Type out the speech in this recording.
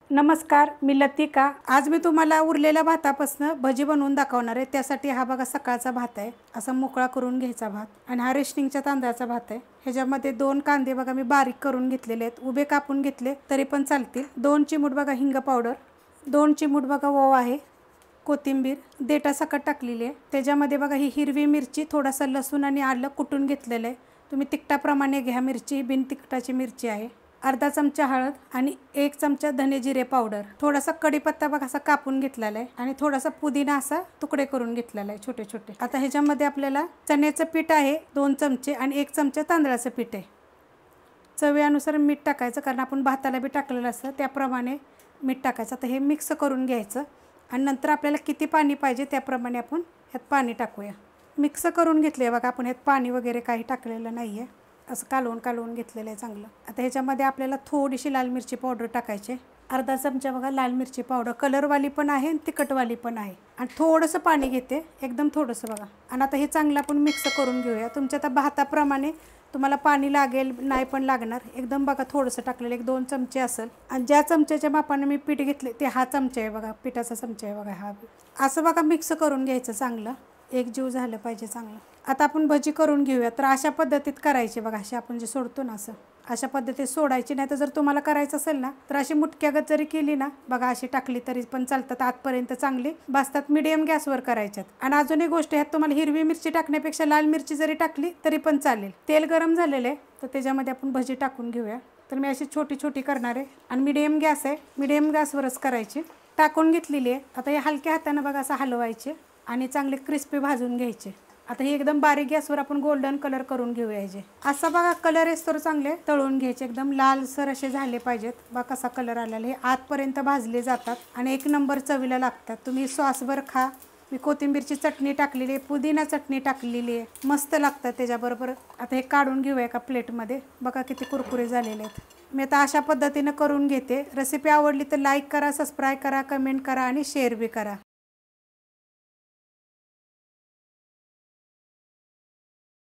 नमस्कार, मी लतिका। आज मी तुम्हाला उरलेल्या भातापासून भजी बनवून दाखवणार आहे। त्यासाठी हा बघा सकाळचा भात आहे, असा मोकळा करून घ्यायचा भात। आणि हा रेशनिंगच्या तांदळाचा भात आहे। ह्याच्यामध्ये 2 कांदे बघा मी बारीक करून घेतलेले आहेत, उभे कापून घेतले तरी पण चालतील। 2 चिमूट बघा हिंग पावडर, 2 चिमूट बघा ओवा आहे, कोथिंबीर देठा सकट टाकलेली आहे। त्याच्यामध्ये बघा ही हिरवी मिरची, थोडासा लसूण आणि आलं कुटून घेतलेलं आहे। तुम्ही तिखटाप्रमाणे घ्या, मिरची बिन तिखटाची मिरची आहे। अर्धा चमचा हळद आणि 1 चमचा धने जिरे पावडर, थोडासा कढीपत्ता बघा असा कापून घेतलेला आहे आणि थोडासा पुदिना असा तुकडे करून घेतलेला आहे छोटे छोटे। आता ह्याच्यामध्ये आपल्याला चण्याचं पीठ आहे 2 चमचे आणि 1 चमचा तांदळाचं पीठ आहे। चवीनुसार मीठ टाकायचं, कारण आपण भाताला बी टाकलेलं असतं त्याप्रमाणे मीठ टाकायचं। आता हे मिक्स करून घ्यायचं आणि नंतर आपल्याला किती पाणी पाहिजे त्याप्रमाणे आपण ह्यात पाणी टाकूया। मिक्स करून घेतले बघा आपण, ह्यात पाणी वगैरे काही टाकलेलं नाही आहे, असं कालवून घेतलेलं आहे चांगलं। आता ह्याच्यामध्ये आपल्याला थोडीशी लाल मिरची पावडर टाकायची, अर्धा चमचा बघा लाल मिरची पावडर, कलरवाली पण आहे आणि तिखटवाली पण आहे। आणि थोडंसं पाणी घेते, एकदम थोडंसं बघा। आणि आता हे चांगलं आपण मिक्स करून घेऊया। तुमच्या आता भाताप्रमाणे तुम्हाला पाणी लागेल नाही पण लागणार, एकदम बघा थोडंसं टाकलेलं, 1-2 चमचे असेल। आणि ज्या चमच्याच्या मापाने मी पीठ घेतले ते हा चमचा आहे बघा, पिठाचा चमचा आहे बघा हा। असं बघा मिक्स करून घ्यायचं चांगलं, एकजीव झालं पाहिजे चांगलं। आता आपण भजी करून घेऊया। तर अशा पद्धतीत करायची बघा, अशी आपण जे सोडतो ना असं, अशा पद्धतीत सोडायची। नाही तर जर तुम्हाला करायचं असेल ना तर अशी मुटक्यागत जरी केली ना बघा, अशी टाकली तरी पण चालतात, आतपर्यंत चांगली भाजतात। मीडियम गॅसवर करायच्यात। आणि अजून एक गोष्ट, ह्यात तुम्हाला हिरवी मिरची टाकण्यापेक्षा लाल मिरची जरी टाकली तरी पण चालेल। तेल गरम झालेलं आहे तर त्याच्यामध्ये आपण भजी टाकून घेऊया। तर मी अशी छोटी छोटी करणार आहे आणि मीडियम गॅस आहे, मीडियम गॅसवरच करायची। टाकून घेतलेली आहे। आता हे हलक्या हाताने बघा असं हलवायचे आणि चांगले क्रिस्पी भाजून घ्यायचे। आता हे एकदम बारीक गॅसवर आपण गोल्डन कलर करून घेऊया। जे असा बघा कलर येस्तोवर चांगले तळून घ्यायचे, एकदम लालसर असे झाले पाहिजेत बघा। कसा कलर आलेला, हे आतपर्यंत भाजले जातात आणि 1 नंबर चवीला लागतात। तुम्ही सॉसवर खा, मी कोथिंबीरची चटणी टाकलेली आहे, पुदिना चटणी टाकलेली आहे, मस्त लागतात त्याच्याबरोबर। आता हे काढून घेऊया एका प्लेटमध्ये, बघा किती कुरकुरे झालेले आहेत। मी आता अशा पद्धतीने करून घेते। रेसिपी आवडली तर लाईक करा, सबस्क्राईब करा, कमेंट करा आणि शेअर बी करा।